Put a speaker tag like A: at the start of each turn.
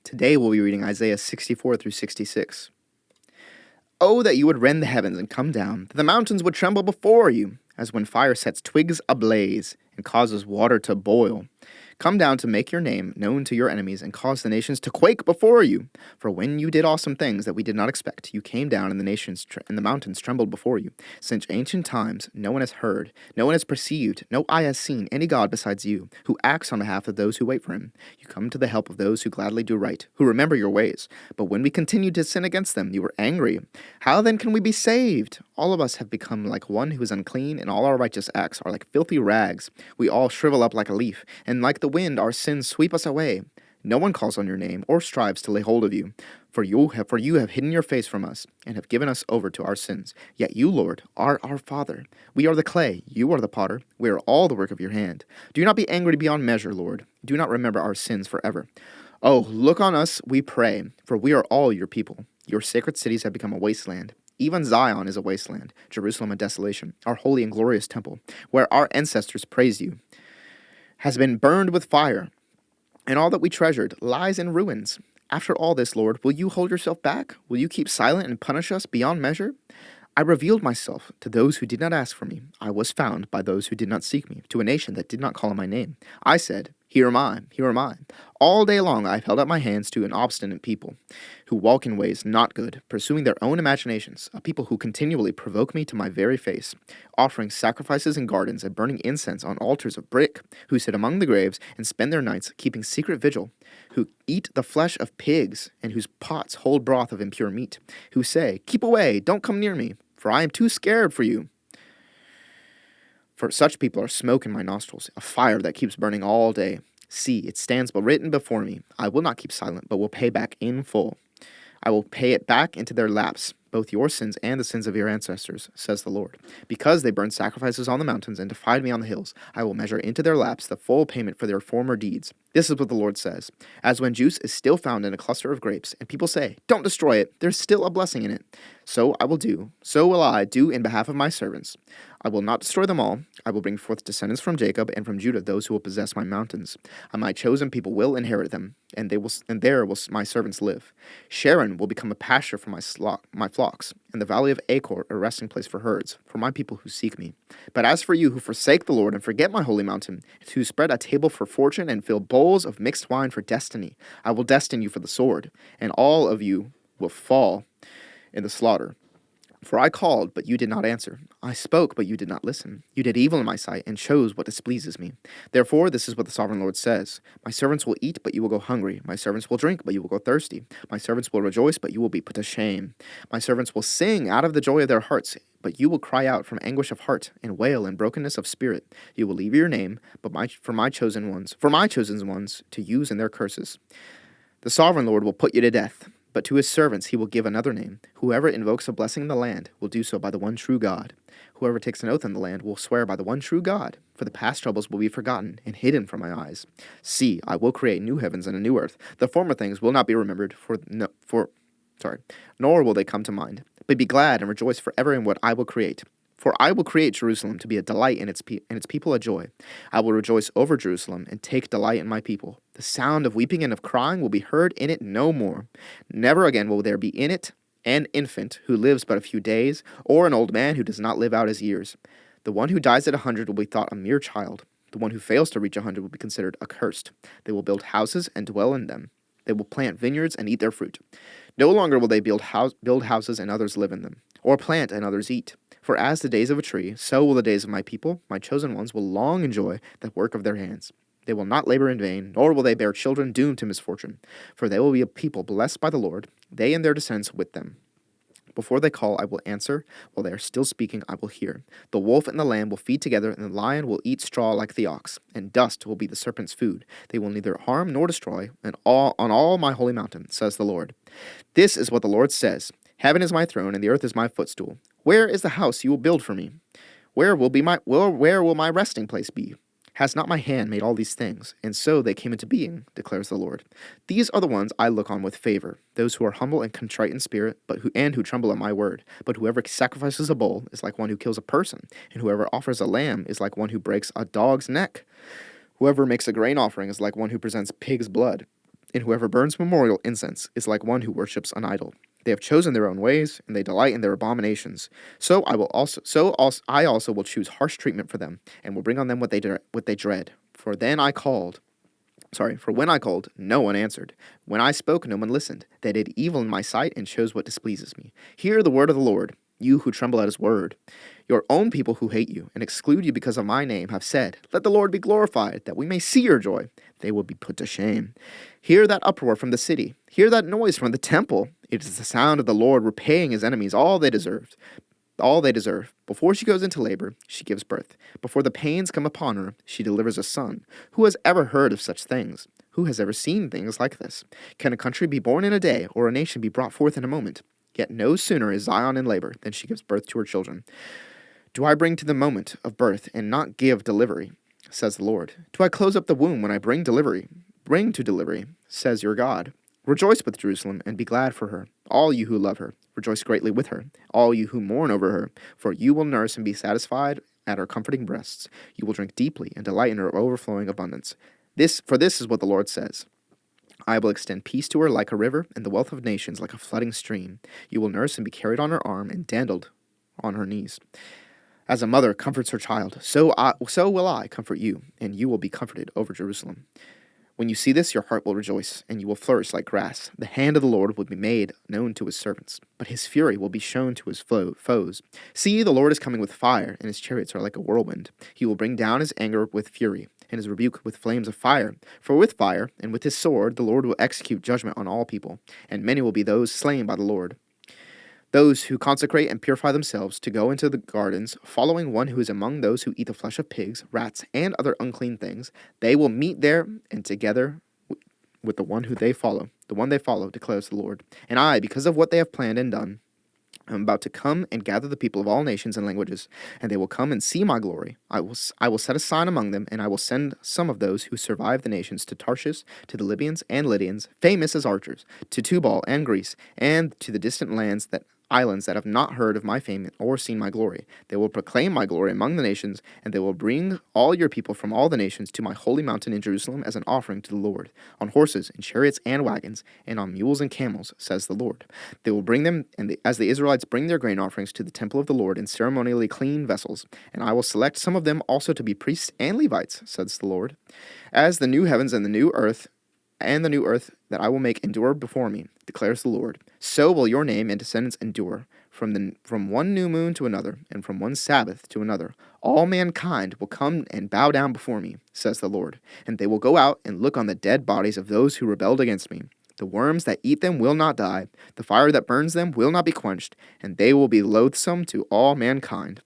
A: Today we'll be reading Isaiah 64 through 66. Oh, that you would rend the heavens and come down, that the mountains would tremble before you, as when fire sets twigs ablaze and causes water to boil. Come down to make your name known to your enemies and cause the nations to quake before you. For when you did awesome things that we did not expect, you came down and the mountains trembled before you. Since ancient times, no one has heard, no one has perceived, no eye has seen any God besides you, who acts on behalf of those who wait for him. You come to the help of those who gladly do right, who remember your ways. But when we continued to sin against them, you were angry. How then can we be saved? All of us have become like one who is unclean, and all our righteous acts are like filthy rags. We all shrivel up like a leaf, and like the wind our sins sweep us away. No one calls on your name or strives to lay hold of you. For you have hidden your face from us, and have given us over to our sins. Yet you, Lord, are our Father. We are the clay, you are the potter. We are all the work of your hand. Do not be angry beyond measure, Lord. Do not remember our sins forever. Oh, look on us, we pray, for we are all your people. Your sacred cities have become a wasteland. Even Zion is a wasteland, Jerusalem a desolation, our holy and glorious temple, where our ancestors praised you, has been burned with fire, and all that we treasured lies in ruins. After all this, Lord, will you hold yourself back? Will you keep silent and punish us beyond measure? I revealed myself to those who did not ask for me. I was found by those who did not seek me, to a nation that did not call on my name. I said, here am I, here am I. All day long I have held out my hands to an obstinate people, who walk in ways not good, pursuing their own imaginations, a people who continually provoke me to my very face, offering sacrifices in gardens and burning incense on altars of brick, who sit among the graves and spend their nights keeping secret vigil, who eat the flesh of pigs, and whose pots hold broth of impure meat, who say, keep away, don't come near me, for I am too scared for you. For such people are smoke in my nostrils, a fire that keeps burning all day. See, it stands written before me. I will not keep silent, but will pay back in full. I will pay it back into their laps, both your sins and the sins of your ancestors, says the Lord. Because they burned sacrifices on the mountains and defied me on the hills, I will measure into their laps the full payment for their former deeds. This is what the Lord says. As when juice is still found in a cluster of grapes, and people say, don't destroy it, there's still a blessing in it. So will I do in behalf of my servants. I will not destroy them all. I will bring forth descendants from Jacob and from Judah, those who will possess my mountains. And my chosen people will inherit them, and there will my servants live. Sharon will become a pasture for my flocks, and the valley of Achor a resting place for herds, for my people who seek me. But as for you who forsake the Lord and forget my holy mountain, who spread a table for fortune and fill bowls of mixed wine for destiny, I will destine you for the sword, and all of you will fall in the slaughter. For I called, but you did not answer. I spoke, but you did not listen. You did evil in my sight, and chose what displeases me. Therefore, this is what the sovereign Lord says. My servants will eat, but you will go hungry. My servants will drink, but you will go thirsty. My servants will rejoice, but you will be put to shame. My servants will sing out of the joy of their hearts, but you will cry out from anguish of heart, and wail in brokenness of spirit. You will leave your name, for my chosen ones to use in their curses. The sovereign Lord will put you to death. But to his servants he will give another name. Whoever invokes a blessing in the land will do so by the one true God. Whoever takes an oath in the land will swear by the one true God. For the past troubles will be forgotten and hidden from my eyes. See, I will create new heavens and a new earth. The former things will not be remembered, nor will they come to mind. But be glad and rejoice forever in what I will create. For I will create Jerusalem to be a delight and its people a joy. I will rejoice over Jerusalem and take delight in my people. The sound of weeping and of crying will be heard in it no more. Never again will there be in it an infant who lives but a few days, or an old man who does not live out his years. The one who dies at 100 will be thought a mere child. The one who fails to reach 100 will be considered accursed. They will build houses and dwell in them. They will plant vineyards and eat their fruit. No longer will they build houses and others live in them, or plant and others eat. For as the days of a tree, so will the days of my people. My chosen ones will long enjoy the work of their hands. They will not labor in vain, nor will they bear children doomed to misfortune. For they will be a people blessed by the Lord, they and their descendants with them. Before they call, I will answer. While they are still speaking, I will hear. The wolf and the lamb will feed together, and the lion will eat straw like the ox, and dust will be the serpent's food. They will neither harm nor destroy on all my holy mountain, says the Lord. This is what the Lord says. Heaven is my throne, and the earth is my footstool. Where is the house you will build for me? Where will my resting place be? Has not my hand made all these things? And so they came into being, declares the Lord. These are the ones I look on with favor, those who are humble and contrite in spirit, who tremble at my word. But whoever sacrifices a bull is like one who kills a person, and whoever offers a lamb is like one who breaks a dog's neck. Whoever makes a grain offering is like one who presents pig's blood. And whoever burns memorial incense is like one who worships an idol. They have chosen their own ways, and they delight in their abominations. I also will choose harsh treatment for them, and will bring on them what they dread. For when I called, no one answered. When I spoke, no one listened. They did evil in my sight and chose what displeases me. Hear the word of the Lord, you who tremble at his word. Your own people who hate you and exclude you because of my name have said, let the Lord be glorified, that we may see your joy. They will be put to shame. Hear that uproar from the city. Hear that noise from the temple. It is the sound of the Lord repaying his enemies all they deserve. All they deserve. Before she goes into labor, she gives birth. Before the pains come upon her, she delivers a son. Who has ever heard of such things? Who has ever seen things like this? Can a country be born in a day, or a nation be brought forth in a moment? Yet no sooner is Zion in labor than she gives birth to her children. Do I bring to the moment of birth and not give delivery, says the Lord? Do I close up the womb when I bring to delivery, says your God? Rejoice with Jerusalem and be glad for her, all you who love her. Rejoice greatly with her, all you who mourn over her, for you will nurse and be satisfied at her comforting breasts. You will drink deeply and delight in her overflowing abundance. This is what the Lord says. I will extend peace to her like a river, and the wealth of nations like a flooding stream. You will nurse and be carried on her arm and dandled on her knees. As a mother comforts her child, so will I comfort you, and you will be comforted over Jerusalem. When you see this, your heart will rejoice, and you will flourish like grass. The hand of the Lord will be made known to his servants, but his fury will be shown to his foes. See, the Lord is coming with fire, and his chariots are like a whirlwind. He will bring down his anger with fury, and his rebuke with flames of fire. For with fire and with his sword the Lord will execute judgment on all people, and many will be those slain by the Lord. Those who consecrate and purify themselves to go into the gardens, following one who is among those who eat the flesh of pigs, rats, and other unclean things, they will meet there and together with the one they follow, declares the Lord. And I, because of what they have planned and done, am about to come and gather the people of all nations and languages, and they will come and see my glory. I will set a sign among them, and I will send some of those who survive the nations to Tarshish, to the Libyans and Lydians, famous as archers, to Tubal and Greece, and to the distant islands that have not heard of my fame or seen my glory. They will proclaim my glory among the nations, and they will bring all your people from all the nations to my holy mountain in Jerusalem as an offering to the Lord, on horses and chariots and wagons, and on mules and camels, says the Lord. They will bring them, as the Israelites bring their grain offerings to the temple of the Lord in ceremonially clean vessels, and I will select some of them also to be priests and Levites, says the Lord. As the new heavens and the new earth that I will make endure before me, declares the Lord, so will your name and descendants endure. From one new moon to another, and from one Sabbath to another, all mankind will come and bow down before me, says the Lord. And they will go out and look on the dead bodies of those who rebelled against me. The worms that eat them will not die, the fire that burns them will not be quenched, and they will be loathsome to all mankind.